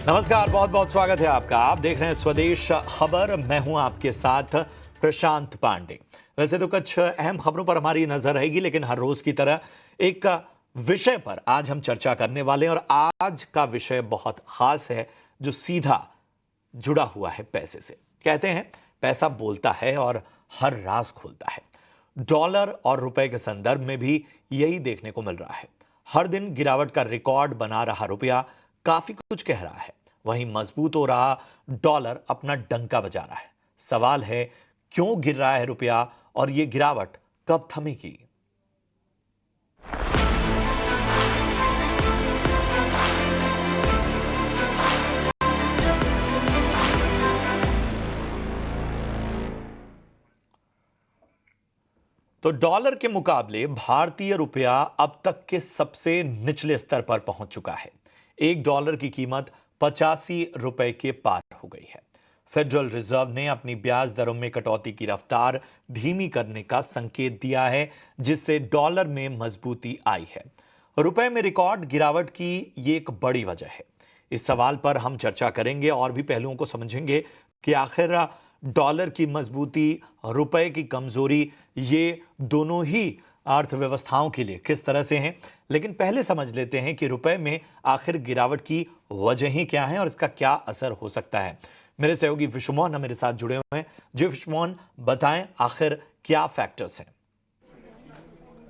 नमस्कार, बहुत बहुत स्वागत है आपका। आप देख रहे हैं स्वदेश खबर। मैं हूं आपके साथ प्रशांत पांडे। वैसे तो कुछ अहम खबरों पर हमारी नजर रहेगी, लेकिन हर रोज की तरह एक विषय पर आज हम चर्चा करने वाले हैं और आज का विषय बहुत खास है, जो सीधा जुड़ा हुआ है पैसे से। कहते हैं पैसा बोलता है और हर राज खोलता है। डॉलर और रुपए के संदर्भ में भी यही देखने को मिल रहा है। हर दिन गिरावट का रिकॉर्ड बना रहा रुपया काफी कुछ कह रहा है, वहीं मजबूत हो रहा डॉलर अपना डंका बजा रहा है। सवाल है, क्यों गिर रहा है रुपया और यह गिरावट कब थमेगी? तो डॉलर के मुकाबले भारतीय रुपया अब तक के सबसे निचले स्तर पर पहुंच चुका है। एक डॉलर की कीमत 85 रुपए के पार हो गई है। फेडरल रिजर्व ने अपनी ब्याज दरों में कटौती की रफ्तार धीमी करने का संकेत दिया है, जिससे डॉलर में मजबूती आई है। रुपए में रिकॉर्ड गिरावट की ये एक बड़ी वजह है। इस सवाल पर हम चर्चा करेंगे और भी पहलुओं को समझेंगे कि आखिर डॉलर की मजबूती, रुपए की कमजोरी, ये दोनों ही अर्थव्यवस्थाओं के लिए किस तरह से हैं। लेकिन पहले समझ लेते हैं कि रुपए में आखिर गिरावट की वजहें क्या हैं और इसका क्या असर हो सकता है। मेरे सहयोगी विश्वमोहन मेरे साथ जुड़े हुए हैं। जी विश्वमोहन, बताएं आखिर क्या फैक्टर्स हैं?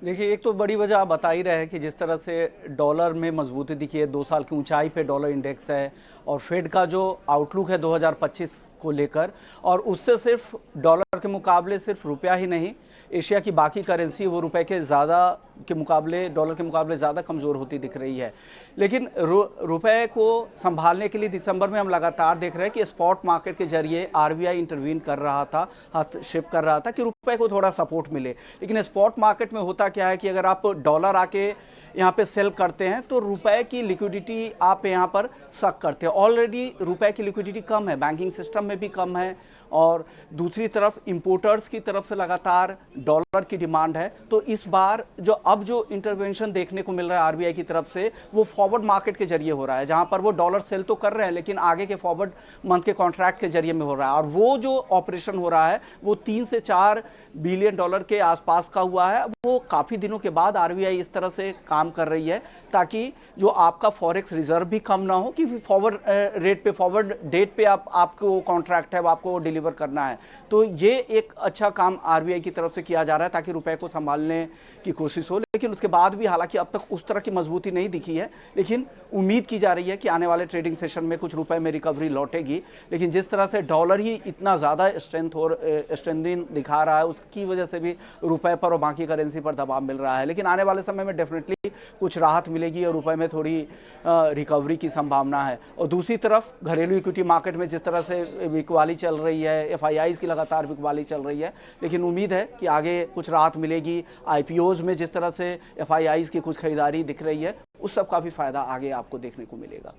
देखिए, एक तो बड़ी वजह आप बता ही रहे हैं कि जिस तरह से डॉलर में मजबूती दिखी है, 2 साल की ऊंचाई पे डॉलर इंडेक्स है और फेड का जो आउटलुक है 2025 को लेकर, और उससे सिर्फ डॉलर के मुकाबले सिर्फ रुपया ही नहीं, एशिया की बाकी करेंसी वो रुपए के मुकाबले, डॉलर के मुकाबले ज़्यादा कमज़ोर होती दिख रही है। लेकिन रुपए को संभालने के लिए दिसंबर में हम लगातार देख रहे हैं कि स्पॉट मार्केट के जरिए आरबीआई इंटरवीन कर रहा था, हस्तक्षेप कर रहा था कि रुपए को थोड़ा सपोर्ट मिले। लेकिन स्पॉट मार्केट में होता क्या है कि अगर आप डॉलर आके यहाँ पे सेल करते हैं तो रुपए की लिक्विडिटी आप यहाँ पर सक करते हैं। ऑलरेडी रुपए की लिक्विडिटी कम है, बैंकिंग सिस्टम में भी कम है, और दूसरी तरफ इंपोर्टर्स की तरफ से लगातार डॉलर की डिमांड है। तो इस बार जो इंटरवेंशन देखने को मिल रहा है आरबीआई की तरफ से, वो फॉरवर्ड मार्केट के जरिए हो रहा है, जहां पर वो डॉलर सेल तो कर रहे हैं लेकिन आगे के फॉरवर्ड मंथ के कॉन्ट्रैक्ट के जरिए में हो रहा है। और वो जो ऑपरेशन हो रहा है वो 3 से 4 बिलियन डॉलर के आसपास का हुआ है। वो काफी दिनों के बाद आरबीआई इस तरह से काम कर रही है ताकि जो आपका फॉरेक्स रिजर्व भी कम ना हो, कि फॉरवर्ड रेट पे, फॉरवर्ड डेट पे आपको कॉन्ट्रैक्ट है, आपको डिलीवर करना है। तो ये एक अच्छा काम आरबीआई की तरफ से किया जा रहा है ताकि रुपए को संभालने की कोशिश हो। लेकिन उसके बाद भी हालांकि अब तक उस तरह की मजबूती नहीं दिखी है, लेकिन उम्मीद की जा रही है कि आने वाले ट्रेडिंग सेशन में कुछ रुपए में रिकवरी लौटेगी। लेकिन जिस तरह से डॉलर ही इतना ज़्यादा स्ट्रेंथिंग दिखा रहा है, उसकी वजह से भी रुपए पर और बाकी करेंसी पर दबाव मिल रहा है। लेकिन आने वाले समय में डेफिनेटली कुछ राहत मिलेगी और रुपए में थोड़ी रिकवरी की संभावना है। और दूसरी तरफ घरेलू इक्विटी मार्केट में जिस तरह से बिकवाली चल रही है, एफआईआईज की लगातार बिकवाली चल रही है, लेकिन उम्मीद है कि आगे कुछ राहत मिलेगी। आईपीओज में जिस तरह से एफआईआईज की कुछ खरीदारी दिख रही है, उस सब का भी फायदा आगे आपको देखने को मिलेगा।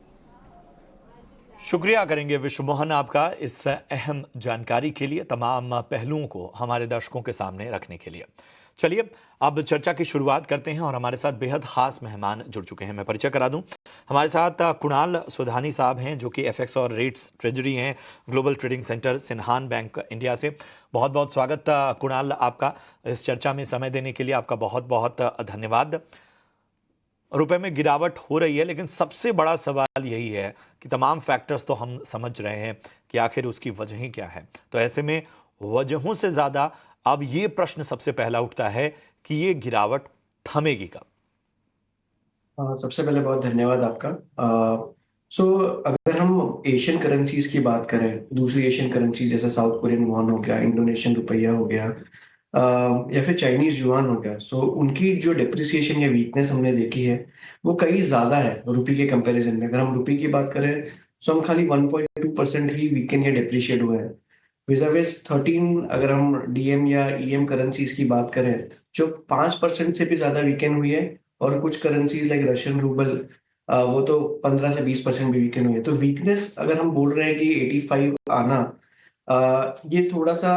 शुक्रिया करेंगे विश्वमोहन आपका इस अहम जानकारी के लिए, तमाम पहलुओं को हमारे दर्शकों के सामने रखने के लिए। चलिए अब चर्चा की शुरुआत करते हैं और हमारे साथ बेहद खास मेहमान जुड़ चुके हैं। मैं परिचय करा दूं, हमारे साथ कुणाल सुधानी साहब हैं, जो कि एफएक्स और रेट्स ट्रेजरी हैं, global trading centre Shinhan bank India से। बहुत बहुत स्वागत कुणाल आपका इस चर्चा में समय देने के लिए। आपका बहुत बहुत धन्यवाद। रुपए में गिरावट हो रही है, लेकिन सबसे बड़ा सवाल यही है कि तमाम फैक्टर्स तो हम समझ रहे हैं कि आखिर उसकी वजहें क्या है। तो ऐसे में वजहों से ज्यादा अब ये प्रश्न सबसे पहला उठता है कि ये गिरावट थमेगी कब? सबसे पहले बहुत धन्यवाद आपका। अगर हम एशियन करेंसीज की बात करें, दूसरी एशियन करेंसीज जैसे साउथ कोरियन वॉन हो गया, इंडोनेशियन रुपया हो गया, या फिर चाइनीज युआन हो गया, सो उनकी जो डिप्रिसिएशन या वीकनेस हमने देखी है वो कहीं ज्यादा है रुपये के कंपैरिजन में। अगर हम रुपये की बात करें तो हम खाली 1.2% ही वीकेंड या डिप्रिशिएट हुए हैं। विजाविस 13 अगर हम डीएम या ईएम करेंसीज की बात करें, जो 5% से भी ज्यादा वीकेंड हुई है, और कुछ करेंसीज लाइक रशियन रूबल वो तो 15 से 20% भी वीकेंड हुई है। तो वीकनेस अगर हम बोल रहे हैं कि 85 आना, ये थोड़ा सा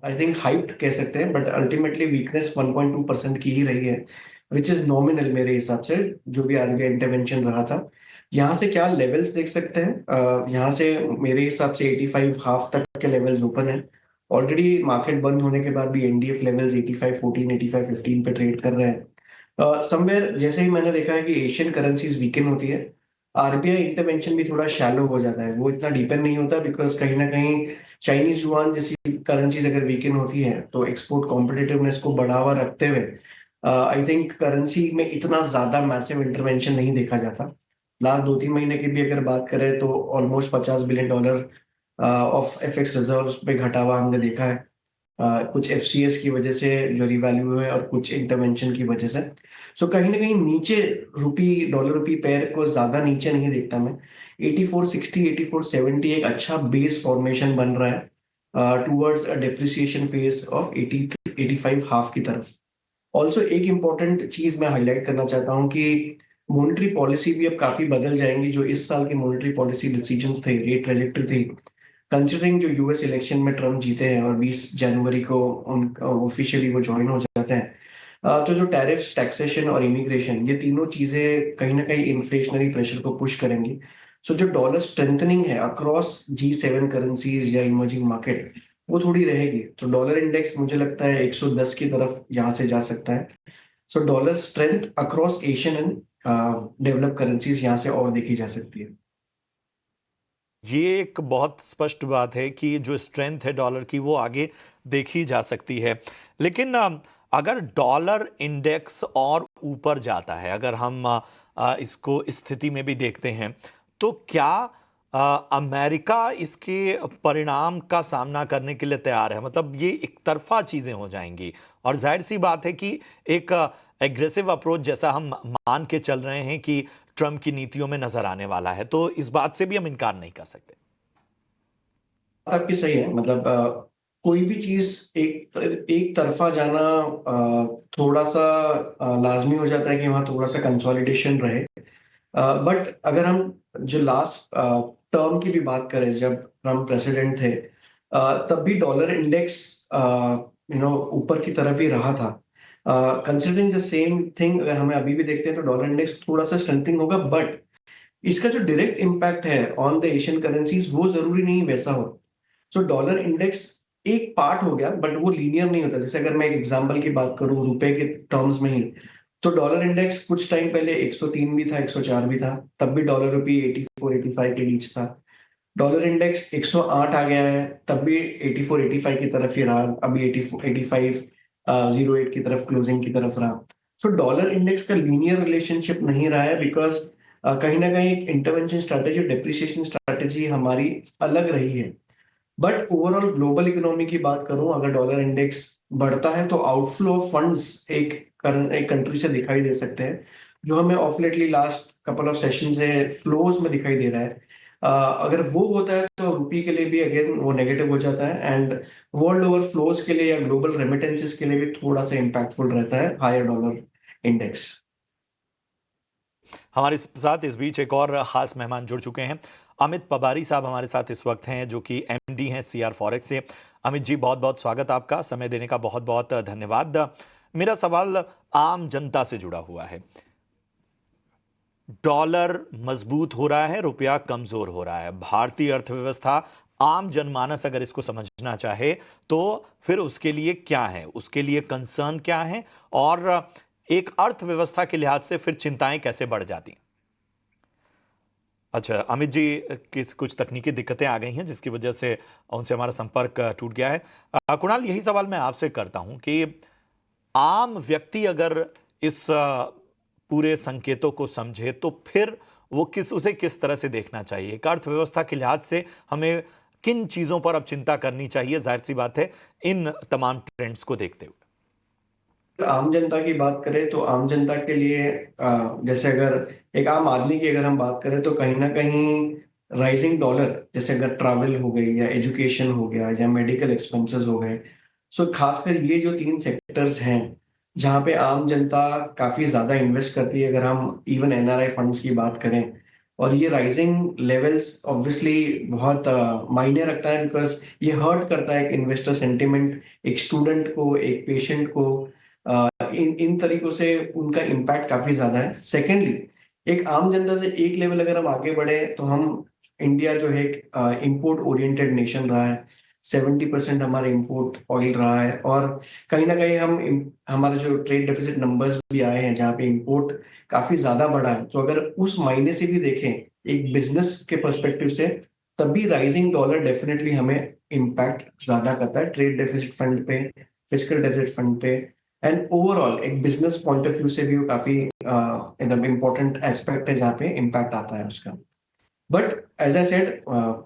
आई थिंक हाइप्ड कह सकते हैं, बट अल्टीमेटली वीकनेस 1.2% की ही रही है, विच इज नॉमिनल मेरे हिसाब से, जो भी आरबीआई इंटरवेंशन रहा था। यहाँ से क्या लेवल्स देख सकते हैं, यहाँ से मेरे हिसाब से 85 हाफ तक के लेवल्स ओपन है। ऑलरेडी मार्केट बंद होने के बाद भी एनडीएफ लेवल्स 85-14, 85-15 पे ट्रेड कर रहे हैं। समवेयर जैसे ही मैंने देखा है कि एशियन करेंसीज वीकन होती है, आरबीआई इंटरवेंशन भी थोड़ा शैलो हो जाता है, वो इतना डीपन नहीं होता, बिकॉज कहीं ना कहीं चाइनीज युआन जैसी करेंसीज अगर वीकन होती है तो एक्सपोर्ट कॉम्पिटिटिवनेस को बढ़ावा रखते हुए आई थिंक करेंसी में इतना ज्यादा मैसिव इंटरवेंशन नहीं देखा जाता। लास्ट 2-3 महीने की भी अगर बात करें तो almost $50 billion of FX reserves पे घटावा हमने देखा है, कुछ एफसीएस की वजह से जो रिवैल्यू हुए और कुछ इंटरवेंशन की वजह से। सो कहीं ना कहीं नीचे रुपी डॉलर रुपी पेयर को ज्यादा नीचे नहीं देखता मैं। 8460 8470 एक अच्छा बेस फॉर्मेशन बन रहा है towards a depreciation phase of 85 half की तरफ। ऑल्सो एक इम्पॉर्टेंट चीज मैं हाईलाइट करना चाहता हूँ कि मॉनेटरी पॉलिसी भी अब काफी बदल जाएंगी। जो इस साल की मॉनेटरी पॉलिसी डिसीजंस थे, रेट ट्रेजेक्टरी थी, कंसिडरिंग जो यूएस इलेक्शन में ट्रम्प जीते हैं और 20 जनवरी को उन ऑफिशियली वो ज्वाइन हो जाते हैं, तो जो टैरिफ्स, टैक्सेशन और इमिग्रेशन, ये तीनों चीजें कहीं ना कहीं इन्फ्लेशनरी प्रेशर को पुश करेंगी। सो जो डॉलर स्ट्रेंथनिंग है अक्रॉस G7 करेंसीज या इमर्जिंग मार्केट, वो थोड़ी रहेगी। तो डॉलर इंडेक्स मुझे लगता है 110 की तरफ यहाँ से जा सकता है। So dollar strength across Asian and develop currencies यहाँ से और देखी जा सकती है। ये एक बहुत स्पष्ट बात है कि जो स्ट्रेंथ है डॉलर की वो आगे देखी जा सकती है। लेकिन अगर डॉलर इंडेक्स और ऊपर जाता है, अगर हम इसको इस स्थिति में भी देखते हैं, तो क्या अमेरिका इसके परिणाम का सामना करने के लिए तैयार है? मतलब ये एक तरफा चीजें हो जाएंगी और जाहिर सी बात है कि एक एग्रेसिव अप्रोच जैसा हम मान के चल रहे हैं कि ट्रम्प की नीतियों में नजर आने वाला है, तो इस बात से भी हम इनकार नहीं कर सकते। आपकी सही है, मतलब कोई भी चीज एक एक तरफा जाना थोड़ा सा लाजमी हो जाता है कि वहाँ थोड़ा सा कंसोलिडेशन रहे। बट अगर हम जो लास्ट टर्म की भी बात करें, जब ट्रम्प प्रेसिडेंट थे, तब भी डॉलर इंडेक्स ऊपर की तरफ ही रहा था। कंसिडरिंग द सेम थिंग अगर हमें अभी भी देखते हैं तो डॉलर इंडेक्स थोड़ा सा स्ट्रेंथिंग होगा, बट इसका जो डायरेक्ट इम्पैक्ट है ऑन द एशियन करेंसीज वो जरूरी नहीं वैसा हो। सो डॉलर इंडेक्स एक पार्ट हो गया, बट वो लीनियर नहीं होता। जैसे अगर मैं एक एग्जांपल की बात करूं रुपए के टर्म्स में ही, तो डॉलर इंडेक्स कुछ टाइम पहले 103 भी था, 104 भी था, तब भी डॉलर रुपी 84-85 के बीच था। डॉलर इंडेक्स 108 आ गया है, तब भी 84-85 की तरफ ही रहा, अभी 85-08 की तरफ, क्लोजिंग की तरफ रहा। सो डॉलर इंडेक्स का लीनियर रिलेशनशिप नहीं रहा है, बिकॉज कहीं ना कहीं एक इंटरवेंशन स्ट्रैटेजी, डेप्रिसिएशन स्ट्रैटेजी हमारी अलग रही है। बट ओवरऑल ग्लोबल इकोनॉमी की बात करूं, अगर डॉलर इंडेक्स बढ़ता है तो आउटफ्लो ऑफ फंड्स एक कंट्री से दिखाई दे सकते हैं, जो हमें of lately last couple of session से फ्लोज में दिखाई दे रहा है। अगर वो होता है तो रुपी के लिए भी अगेन वो नेगेटिव हो जाता है, एंड वर्ल्ड ओवर फ्लोज के लिए या ग्लोबल रेमिटेंसेस के लिए भी थोड़ा सा इम्पैक्टफुल रहता है हायर डॉलर इंडेक्स। हमारे साथ इस बीच एक और खास मेहमान जुड़ चुके हैं। अमित पबारी साहब हमारे साथ इस वक्त हैं, जो कि एमडी हैं सीआर फॉरेक्स से। अमित जी, बहुत बहुत स्वागत आपका, समय देने का बहुत बहुत धन्यवाद। मेरा सवाल आम जनता से जुड़ा हुआ है। डॉलर मजबूत हो रहा है, रुपया कमजोर हो रहा है, भारतीय अर्थव्यवस्था, आम जनमानस अगर इसको समझना चाहे तो फिर उसके लिए क्या है, उसके लिए कंसर्न क्या है, और एक अर्थव्यवस्था के लिहाज से फिर चिंताएं कैसे बढ़ जाती हैं? अच्छा अमित जी, कुछ तकनीकी दिक्कतें आ गई हैं जिसकी वजह से उनसे हमारा संपर्क टूट गया है। कुणाल, यही सवाल मैं आपसे करता हूं कि आम व्यक्ति अगर इस पूरे संकेतों को समझे तो फिर वो उसे किस तरह से देखना चाहिए? एक अर्थव्यवस्था के लिहाज से हमें किन चीजों पर अब चिंता करनी चाहिए, जाहिर सी बात है, इन तमाम ट्रेंड्स को देखते हुए? आम जनता की बात करें तो आम जनता के लिए जैसे अगर एक आम आदमी की अगर हम बात करें तो कहीं ना कहीं राइजिंग डॉलर, जैसे अगर ट्रैवल हो गई या एजुकेशन हो गया या मेडिकल एक्सपेंसेस हो गए, सो खासकर ये जो 3 सेक्टर्स हैं जहाँ पे आम जनता काफी ज्यादा इन्वेस्ट करती है, अगर हम इवन एनआरआई फंड्स की बात करें, और ये राइजिंग लेवल्स ऑब्वियसली बहुत मायने रखता है, बिकॉज ये हर्ट करता है एक इन्वेस्टर सेंटिमेंट, एक स्टूडेंट को, एक पेशेंट को। इन इन तरीकों से उनका इम्पैक्ट काफी ज्यादा है। सेकेंडली, एक आम जनता से एक लेवल अगर हम आगे बढ़े तो हम इंडिया जो है इंपोर्ट ओरिएंटेड नेशन रहा है। 70% हमारा इंपोर्ट ऑयल रहा है, और कहीं ना कहीं हमारे जो ट्रेड डेफिसिट नंबर्स भी आए हैं जहाँ पे इंपोर्ट काफी ज्यादा बढ़ा है। तो अगर उस मायने से भी देखें एक बिजनेस के पर्सपेक्टिव से, तब भी राइजिंग डॉलर डेफिनेटली हमें इम्पैक्ट ज्यादा करता है ट्रेड डेफिसिट फंड पे, फिस्कल डेफिसिट फंड पे, एंड ओवरऑल एक बिजनेस पॉइंट ऑफ व्यू से भी वो काफी इम्पोर्टेंट एस्पेक्ट है जहाँ पे इम्पैक्ट आता है उसका। बट एज आई सेड,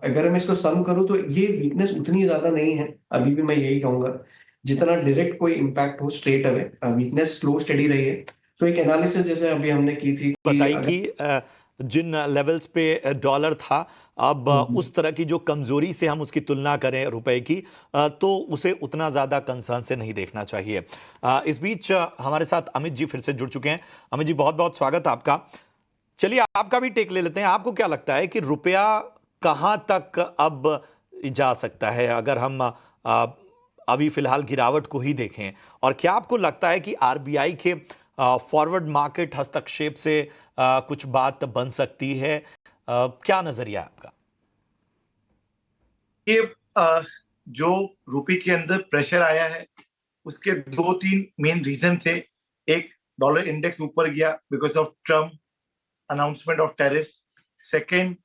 अगर मैं इसको सम करूँ तो ये वीकनेस उतनी ज्यादा नहीं है, अभी भी मैं यही कहूंगा, जितना डायरेक्ट कोई इम्पैक्ट हो straight away. Weakness slow study रही है। तो एक एनालिसिस जैसे अभी हमने की थी कि बताई अगर कि जिन लेवल्स पे डॉलर था, अब उस तरह की जो कमजोरी से हम उसकी तुलना करें रुपए की, तो उसे उतना ज्यादा कंसर्न से नहीं देखना चाहिए। इस बीच हमारे साथ अमित जी फिर से जुड़ चुके हैं। अमित जी, बहुत बहुत स्वागत आपका। चलिए आपका भी टेक ले लेते हैं। आपको क्या लगता है कि रुपया कहां तक अब जा सकता है, अगर हम अभी फिलहाल गिरावट को ही देखें? और क्या आपको लगता है कि आरबीआई के फॉरवर्ड मार्केट हस्तक्षेप से कुछ बात बन सकती है? क्या नजरिया है आपका? ये जो रुपये के अंदर प्रेशर आया है उसके दो तीन मेन रीजन थे। एक, डॉलर इंडेक्स ऊपर गया because of Trump announcement of tariffs. Second,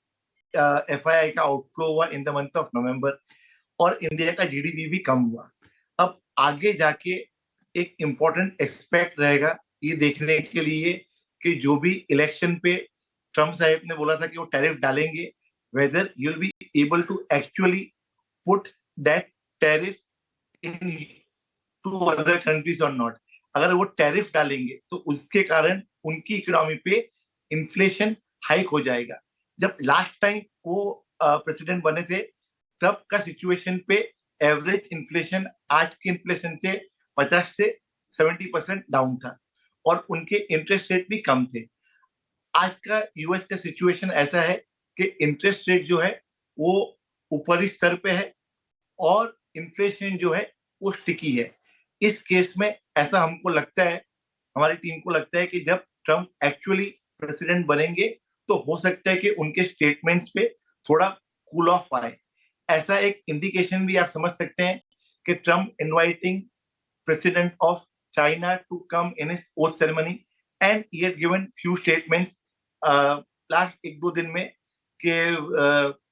FII का आउटफ्लो हुआ in the month of November, और इंडिया का जीडीपी भी कम हुआ। अब आगे जाके एक इम्पोर्टेंट एक्सपेक्ट रहेगा ये देखने के लिए कि जो भी इलेक्शन पे ट्रम्प साहब ने बोला था कि वो टैरिफ डालेंगे, whether you will be able to actually put that tariff in to other countries or not। अगर वो टैरिफ डालेंगे तो उसके कारण उनकी इकोनॉमी पे इन्फ्लेशन हाइक हो जाएगा। जब लास्ट टाइम वो प्रेसिडेंट बने थे तब का सिचुएशन पे एवरेज इन्फ्लेशन आज के इन्फ्लेशन से 50 से 70% डाउन था, और उनके इंटरेस्ट रेट भी कम थे। आज का यूएस का सिचुएशन ऐसा है कि इंटरेस्ट रेट जो है वो ऊपरी स्तर पे है, और इन्फ्लेशन जो है वो स्टिकी है। इस केस में ऐसा हमको लगता है, हमारी टीम को लगता है कि जब ट्रम्प एक्चुअली प्रेसिडेंट बनेंगे तो हो सकता है कि उनके स्टेटमेंट्स पे थोड़ा कूल ऑफ आए। ऐसा एक इंडिकेशन भी आप समझ सकते हैं कि Trump inviting president of China to come in his oath ceremony, and he had given few statements last एक दो दिन में कि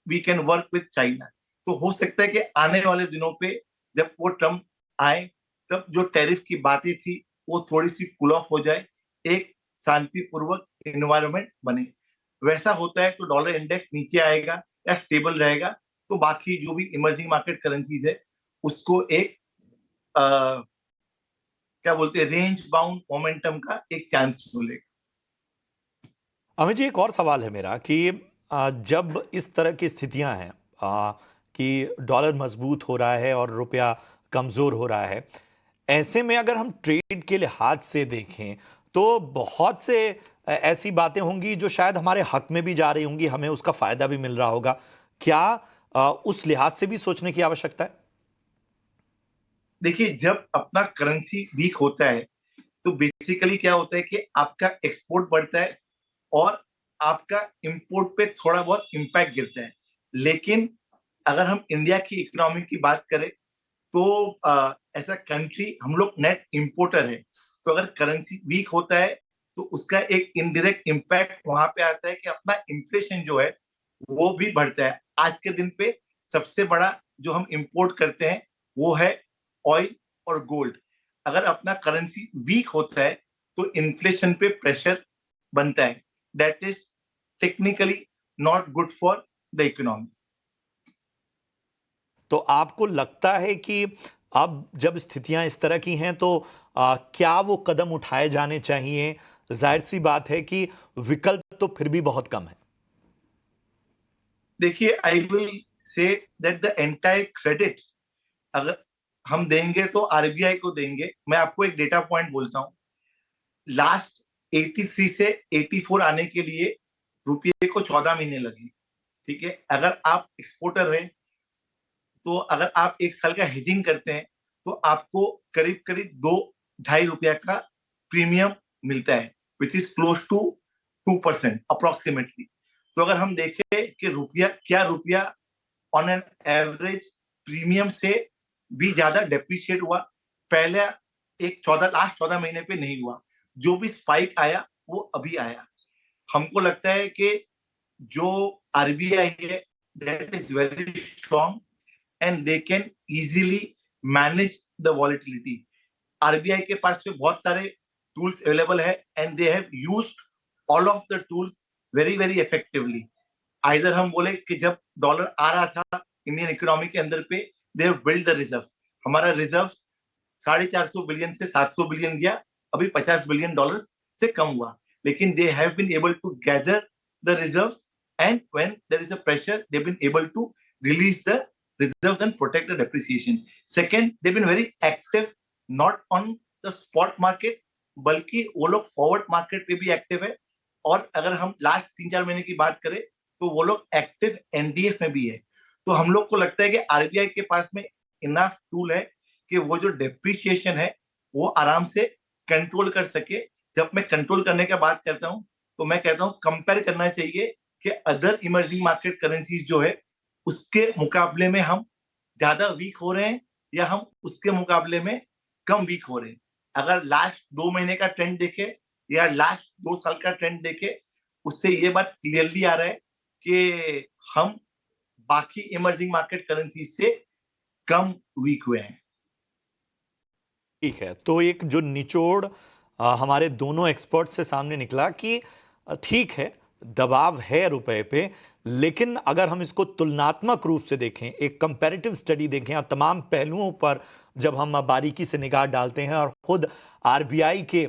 we can work with China. तो हो सकता है कि आने वाले दिनों पे जब वो ट्रम्प आए तब जो टैरिफ की बातें थी वो थोड़ी सी कूल ऑफ हो जाए, एक शांतिपूर्वक एनवायरनमेंट बने। वैसा होता है तो डॉलर इंडेक्स नीचे आएगा या स्टेबल रहेगा, तो बाकी जो भी इमर्जिंग मार्केट करेंसीज है उसको एक क्या बोलते हैं, रेंज बाउंड मोमेंटम का एक चांस मिलेगा। अमित जी, एक और सवाल है मेरा कि जब इस तरह की स्थितियां हैं कि डॉलर मजबूत हो रहा है और रुपया कमजोर हो रहा है, ऐसे में अगर हम ट्रेड के लिहाज से देखें तो बहुत से ऐसी बातें होंगी जो शायद हमारे हक में भी जा रही होंगी, हमें उसका फायदा भी मिल रहा होगा। क्या उस लिहाज से भी सोचने की आवश्यकता है? देखिए, जब अपना करेंसी वीक होता है तो बेसिकली क्या होता है कि आपका एक्सपोर्ट बढ़ता है और आपका इंपोर्ट पे थोड़ा बहुत इम्पैक्ट गिरता है। लेकिन अगर हम इंडिया की इकोनॉमी की बात करें तो ऐसा कंट्री हम लोग नेट इंपोर्टर है, तो अगर करेंसी वीक होता है तो उसका एक इनडायरेक्ट इम्पैक्ट वहां पे आता है कि अपना इन्फ्लेशन जो है वो भी बढ़ता है। आज के दिन पे सबसे बड़ा जो हम इंपोर्ट करते हैं वो है ऑयल और गोल्ड। अगर अपना करेंसी वीक होता है तो इन्फ्लेशन पे प्रेशर बनता है। That is technically not good for the economy. तो आपको लगता है कि अब जब स्थितियां इस तरह की हैं तो क्या वो कदम उठाए जाने चाहिए? जाहिर सी बात है कि विकल्प तो फिर भी बहुत कम है। देखिए, I will say that the entire credit अगर हम देंगे तो आरबीआई को देंगे। मैं आपको एक डेटा पॉइंट बोलता हूँ। लास्ट 83 से 84 आने के लिए रुपये को 14 महीने लगे। ठीक है, अगर आप एक्सपोर्टर हैं तो अगर आप एक साल का हेजिंग करते हैं तो आपको करीब करीब 2-2.5 रुपया का प्रीमियम मिलता है, which is close to 2% approximately. तो अगर हम देखें कि रुपया ऑन एन एवरेज प्रीमियम से भी ज्यादा डेप्रिशिएट हुआ, पहले लास्ट 14 महीने पे नहीं हुआ। जो भी स्पाइक आया वो अभी आया। हमको लगता है कि जो आरबीआई है that is very strong and they can easily manage the volatility. RBI के पास में बहुत सारे टूल्स अवेलेबल है and they have used all of the tools very very effectively. Either हम बोले कि जब डॉलर आ रहा था इंडियन इकोनॉमी के अंदर पे, they have build the reserves. हमारा रिजर्व्स 450 बिलियन से 700 बिलियन गया, अभी 50 बिलियन डॉलर्स से कम हुआ, लेकिन they have been able to gather the reserves and when there is a pressure they have been able to release the reserves and protect the depreciation. Second, they've been very active not on the spot market, बल्कि वो लोग forward market पे भी active है। और अगर हम last 3-4 महीने की बात करें तो वो लोग एक्टिव एनडीएफ में भी है। तो हम लोग को लगता है कि आरबीआई के पास में इनफ टूल है कि वो जो डेप्रिसिएशन है वो आराम से कंट्रोल कर सके। जब मैं कंट्रोल करने की बात करता हूं तो मैं कहता हूं कंपेयर करना चाहिए कि अदर इमर्जिंग मार्केट करेंसीज जो है उसके मुकाबले में हम ज्यादा वीक हो रहे हैं या हम उसके मुकाबले में कम वीक हो रहे हैं। अगर लास्ट 2 महीने का ट्रेंड देखे या लास्ट 2 साल का ट्रेंड देखे, उससे ये बात क्लियरली आ रहा है कि हम बाकी इमर्जिंग मार्केट करेंसी से कम वीक हुए हैं। ठीक है, तो एक जो निचोड़ हमारे दोनों एक्सपर्ट से सामने निकला कि ठीक है, दबाव है रुपए पे, लेकिन अगर हम इसको तुलनात्मक रूप से देखें, एक कंपैरेटिव स्टडी देखें और तमाम पहलुओं पर जब हम बारीकी से निगाह डालते हैं और खुद आरबीआई के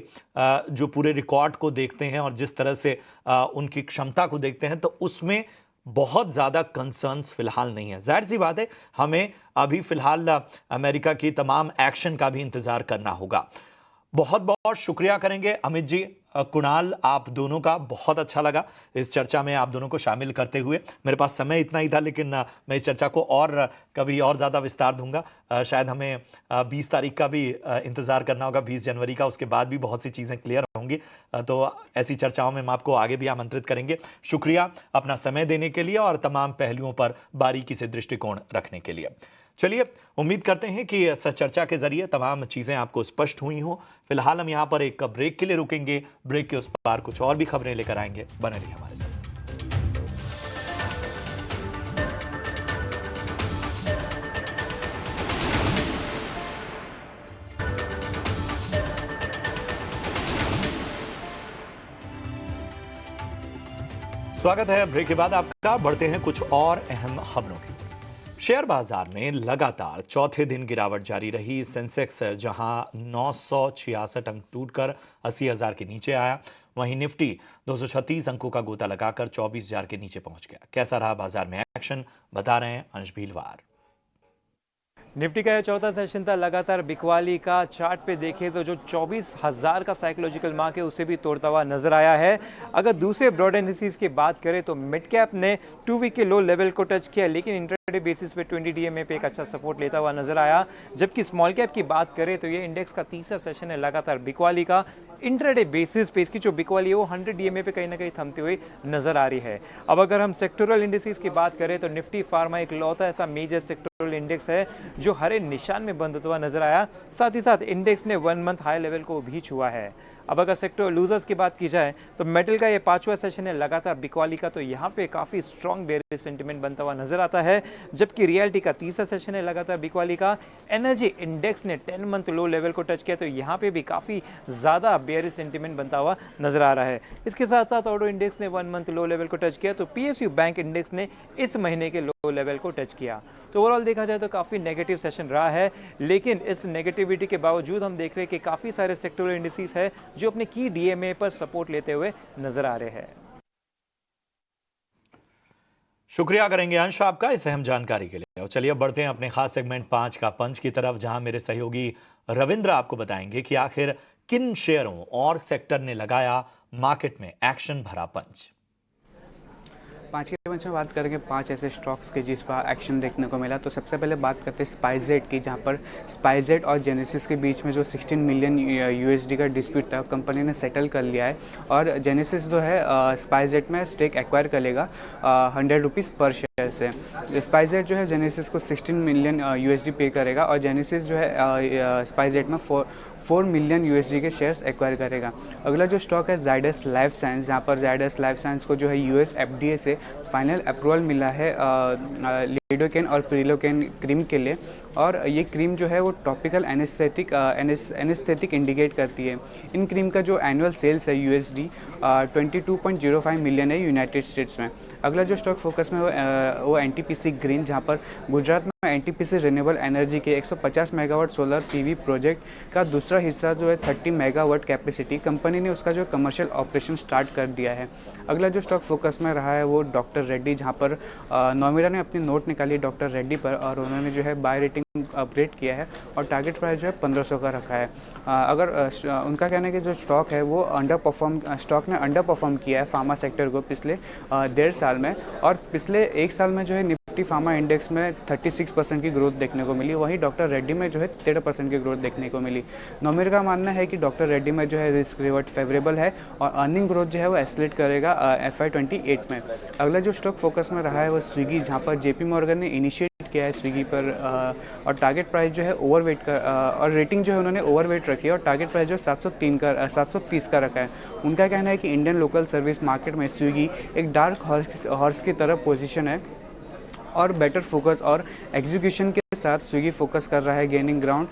जो पूरे रिकॉर्ड को देखते हैं और जिस तरह से उनकी क्षमता को देखते हैं, तो उसमें बहुत ज़्यादा कंसर्न्स फिलहाल नहीं है। जाहिर सी बात है, हमें अभी फिलहाल अमेरिका की तमाम एक्शन का भी इंतज़ार करना होगा। बहुत बहुत शुक्रिया करेंगे अमित जी, कुणाल, आप दोनों का बहुत अच्छा लगा इस चर्चा में आप दोनों को शामिल करते हुए। मेरे पास समय इतना ही था, लेकिन मैं इस चर्चा को और कभी और ज़्यादा विस्तार दूंगा। शायद हमें 20 तारीख का भी इंतज़ार करना होगा, 20 जनवरी का। उसके बाद भी बहुत सी चीज़ें क्लियर होंगी, तो ऐसी चर्चाओं में हम आपको आगे भी आमंत्रित करेंगे। शुक्रिया अपना समय देने के लिए और तमाम पहलुओं पर बारीकी से दृष्टिकोण रखने के लिए। चलिए, उम्मीद करते हैं कि इस चर्चा के जरिए तमाम चीज़ें आपको स्पष्ट हुई हों। फिलहाल हम यहाँ पर एक ब्रेक के लिए रुकेंगे। ब्रेक के उस पार कुछ और भी खबरें लेकर आएंगे। बने रहिए हमारे साथ। स्वागत है ब्रेक के बाद आपका। बढ़ते हैं कुछ और अहम खबरों की। शेयर बाजार में लगातार चौथे दिन गिरावट जारी रही। सेंसेक्स जहां 966 अंक टूटकर 80,000 के नीचे आया, वहीं निफ्टी 236 अंकों का गोता लगाकर 24,000 के नीचे पहुंच गया। कैसा रहा बाजार में एक्शन, बता रहे हैं अंश भीलवार। निफ्टी का यह चौथा सेशन था लगातार बिकवाली का। चार्ट पे देखें तो जो 24,000 का साइकोलॉजिकल मार्क है उसे भी तोड़ता हुआ नजर आया है। अगर दूसरे ब्रॉड इंडिसेस की बात करें तो मिड कैप ने 2 वीक के लो लेवल को टच किया, लेकिन इंट्राडे बेसिस पे 20 डीएमए पे एक अच्छा सपोर्ट लेता हुआ नजर आया। जबकि स्मॉल कैप की बात करें तो ये इंडेक्स का तीसरा सेशन है लगातार बिकवाली का। इंट्राडे बेसिस पे इसकी जो बिकवाली है वो 100 डीएमए पे कहीं ना कहीं थमते हुए नजर आ रही है। अब अगर हम सेक्टोरल इंडिसेस की बात करें तो निफ्टी फार्मा एक लौता ऐसा मेजर सेक्टोरल इंडेक्स है जो हरे निशान में बंद होता हुआ नजर आया। साथ ही साथ इंडेक्स ने 1 मंथ हाई लेवल को भी छुआ है। अब अगर सेक्टर लूजर्स की बात की जाए तो मेटल का ये 5वां सेशन है लगातार बिकवाली का, तो यहाँ पे काफी स्ट्रॉन्ग बेयरिश सेंटिमेंट बनता हुआ नजर आता है। जबकि रियलिटी का तीसरा सेशन है लगातार बिकवाली का। एनर्जी इंडेक्स ने 10 मंथ लो लेवल को टच किया, तो यहाँ पे भी काफी ज्यादा बेयरिश सेंटिमेंट बनता हुआ नजर आ रहा है। इसके साथ साथ ऑटो इंडेक्स ने 1 मंथ लो लेवल को टच किया, तो पीएसयू बैंक इंडेक्स ने इस महीने के लो लेवल को टच किया। तो ओवरऑल देखा जाए तो काफी नेगेटिव सेशन रहा है, लेकिन इस नेगेटिविटी के बावजूद हम देख रहे हैं कि काफी सारे सेक्टोरल इंडिसेस है जो अपने की डीएमए पर सपोर्ट लेते हुए नजर आ रहे हैं। शुक्रिया करेंगे अंश आपका इस अहम जानकारी के लिए। और चलिए अब बढ़ते हैं अपने खास सेगमेंट 5 का पंच की तरफ, जहां मेरे सहयोगी रविंद्र आपको बताएंगे कि आखिर किन शेयरों और सेक्टर ने लगाया मार्केट में एक्शन भरा पंच। 5 के बेंच में बात करेंगे 5 ऐसे स्टॉक्स के जिस पर एक्शन देखने को मिला। तो सबसे पहले बात करते हैं स्पाइसजेट की, जहां पर स्पाइसजेट और जेनेसिस के बीच में जो 16 मिलियन यूएसडी का डिस्प्यूट था, कंपनी ने सेटल कर लिया है। और जेनेसिस जो है स्पाइसजेट में स्टेक एक्वायर कर लेगा 100 रुपीज़ पर शेयर से। स्पाइसजेट जो है जेनेसिस को 16 मिलियन यूएसडी पे करेगा और जेनेसिस जो है स्पाइसजेट में 4 मिलियन यूएसडी के शेयर्स एक्वायर करेगा। अगला जो स्टॉक है जाइडस लाइफ साइंस, जहाँ पर जाइडस लाइफ साइंस को जो है यूएस एफडीए से फाइनल अप्रूवल मिला है लिडोकेन और प्रिलोकेन क्रीम के लिए। और ये क्रीम जो है वो टॉपिकल एनेस्थेटिक इंडिकेट करती है। इन क्रीम का जो एनुअल सेल्स है यूएसडी 22.05 मिलियन है यूनाइटेड स्टेट्स में। अगला जो स्टॉक फोकस में वो एनटीपीसी ग्रीन, जहाँ पर गुजरात में एनटीपीसी रिन्यूएबल एनर्जी के 150 मेगावाट सोलर पीवी प्रोजेक्ट का दूसरा हिस्सा जो है 30 मेगावाट कैपेसिटी, कंपनी ने उसका जो कमर्शियल ऑपरेशन स्टार्ट कर दिया है। अगला जो स्टॉक फोकस में रहा है वो डॉक्टर रेड्डी, जहां पर नोमिरा ने अपनी नोट निकाली डॉक्टर रेड्डी पर और उन्होंने जो है बाय रेटिंग अपग्रेड किया है और टारगेट प्राइस जो है 1500 का रखा है। अगर उनका कहना है कि जो स्टॉक है वो स्टॉक ने अंडर परफॉर्म किया है फार्मा सेक्टर को पिछले 1.5 साल में, और पिछले 1 साल में जो है निफ्टी फार्मा इंडेक्स में 36% की ग्रोथ देखने को मिली, वहीं डॉक्टर रेड्डी में जो है 13% की ग्रोथ देखने को मिली। नोमिरा का मानना है कि डॉक्टर रेड्डी में जो है रिस्क रिवॉर्ड फेवरेबल है और अर्निंग ग्रोथ जो है वो एस्केलेट करेगा FY28 में। अगला जो स्टॉक फोकस में रहा है वो स्विगी, जहाँ पर जेपी मॉर्गन ने इनिशिएट किया है स्विगी पर और टारगेट प्राइस जो है ओवरवेट का और रेटिंग जो है उन्होंने ओवरवेट रखी है और टारगेट प्राइस जो 730 का रखा है। उनका कहना है कि इंडियन लोकल सर्विस मार्केट में स्विगी एक डार्क हॉर्स की तरह पोजीशन है और बेटर फोकस और एग्जीक्यूशन के साथ स्विगी फोकस कर रहा है गेनिंग ग्राउंड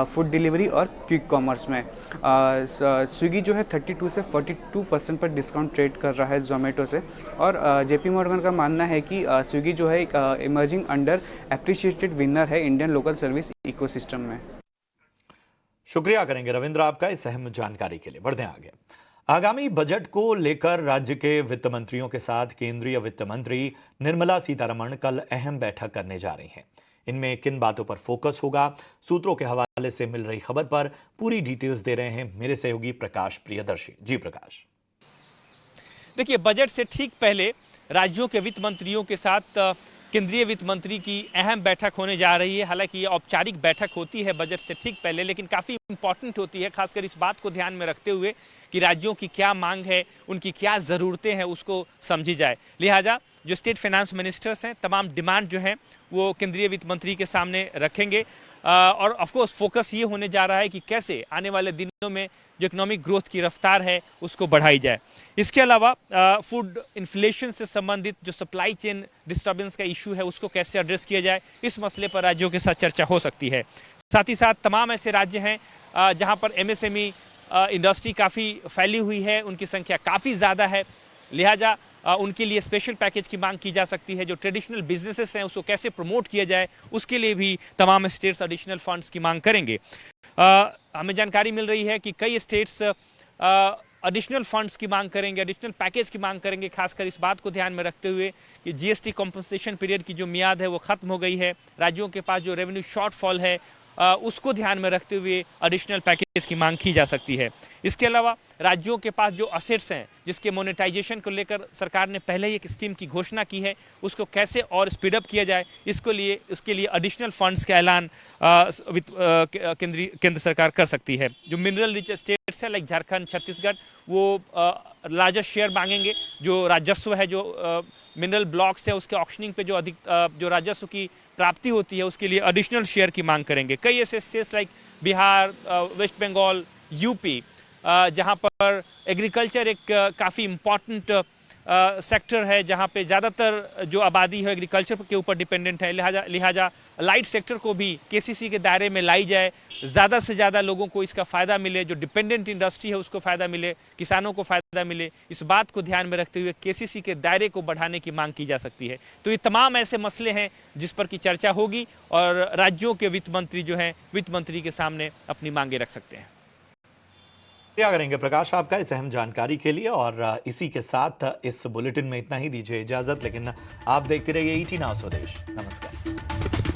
फूड डिलीवरी और क्विक कॉमर्स में। स्विगी जो है 32 से 42% पर डिस्काउंट ट्रेड कर रहा है जोमेटो से। और जेपी मॉर्गन का मानना है कि स्विगी जो है एक इमर्जिंग अंडर एप्रिशिएटेड विनर है इंडियन लोकल सर्विस इकोसिस्टम में। शुक्रिया करेंगे रविंद्र आपका इस अहम जानकारी के लिए। बढ़ते हैं आगे। आगामी बजट को लेकर राज्य के वित्त मंत्रियों के साथ केंद्रीय वित्त मंत्री निर्मला सीतारमण कल अहम बैठक करने जा रही हैं। इनमें किन बातों पर फोकस होगा, सूत्रों के हवाले से मिल रही खबर पर पूरी डिटेल्स दे रहे हैं मेरे सहयोगी प्रकाश प्रियदर्शी। जी प्रकाश। देखिए, बजट से ठीक पहले राज्यों के वित्त मंत्रियों के साथ केंद्रीय वित्त मंत्री की अहम बैठक होने जा रही है। हालांकि ये औपचारिक बैठक होती है बजट से ठीक पहले, लेकिन काफ़ी इंपॉर्टेंट होती है, खासकर इस बात को ध्यान में रखते हुए कि राज्यों की क्या मांग है, उनकी क्या ज़रूरतें हैं, उसको समझी जाए। लिहाजा जो स्टेट फाइनेंस मिनिस्टर्स हैं, तमाम डिमांड जो हैं वो केंद्रीय वित्त मंत्री के सामने रखेंगे। और ऑफकोर्स फोकस ये होने जा रहा है कि कैसे आने वाले दिनों में जो इकोनॉमिक ग्रोथ की रफ्तार है उसको बढ़ाई जाए। इसके अलावा फूड इन्फ्लेशन से संबंधित जो सप्लाई चेन डिस्टर्बेंस का इशू है उसको कैसे एड्रेस किया जाए, इस मसले पर राज्यों के साथ चर्चा हो सकती है। साथ ही साथ तमाम ऐसे राज्य हैं जहां पर MSME इंडस्ट्री काफ़ी फैली हुई है, उनकी संख्या काफ़ी ज़्यादा है, लिहाजा उनके लिए स्पेशल पैकेज की मांग की जा सकती है। जो ट्रेडिशनल बिजनेसेस हैं उसको कैसे प्रमोट किया जाए, उसके लिए भी तमाम स्टेट्स एडिशनल फंड्स की मांग करेंगे। हमें जानकारी मिल रही है कि कई स्टेट्स एडिशनल फंड्स की मांग करेंगे, एडिशनल पैकेज की मांग करेंगे, खासकर इस बात को ध्यान में रखते हुए कि GST कॉम्पनसेशन पीरियड की जो मियाद है वो ख़त्म हो गई है। राज्यों के पास जो रेवेन्यू शॉर्टफॉल है उसको ध्यान में रखते हुए एडिशनल पैकेज की मांग की जा सकती है। इसके अलावा राज्यों के पास जो असेट्स हैं जिसके मोनेटाइजेशन को लेकर सरकार ने पहले ही एक स्कीम की घोषणा की है, उसको कैसे और स्पीडअप किया जाए, उसके लिए एडिशनल फंड्स का ऐलान केंद्र सरकार कर सकती है। जो मिनरल रिच स्टेट्स है लाइक झारखंड, छत्तीसगढ़, वो लार्जेस्ट शेयर मांगेंगे। जो राजस्व है, जो मिनरल ब्लॉक्स है उसके ऑक्शनिंग पे जो अधिक जो राजस्व की प्राप्ति होती है उसके लिए एडिशनल शेयर की मांग करेंगे। कई ऐसे states like Bihar, West Bengal, UP, जहां पर एग्रीकल्चर एक काफ़ी इम्पॉर्टेंट सेक्टर है, जहां पे ज़्यादातर जो आबादी है एग्रीकल्चर के ऊपर डिपेंडेंट है, लिहाजा लाइट सेक्टर को भी KCC के दायरे में लाई जाए, ज़्यादा से ज़्यादा लोगों को इसका फ़ायदा मिले, जो डिपेंडेंट इंडस्ट्री है उसको फ़ायदा मिले, किसानों को फ़ायदा मिले। इस बात को ध्यान में रखते हुए KCC के दायरे को बढ़ाने की मांग की जा सकती है। तो ये तमाम ऐसे मसले हैं जिस पर की चर्चा होगी और राज्यों के वित्त मंत्री जो हैं वित्त मंत्री के सामने अपनी मांगे रख सकते हैं। क्या करेंगे प्रकाश आपका इस अहम जानकारी के लिए। और इसी के साथ इस बुलेटिन में इतना ही, दीजिए इजाजत, लेकिन आप देखते रहिए ET Now स्वदेश। नमस्कार।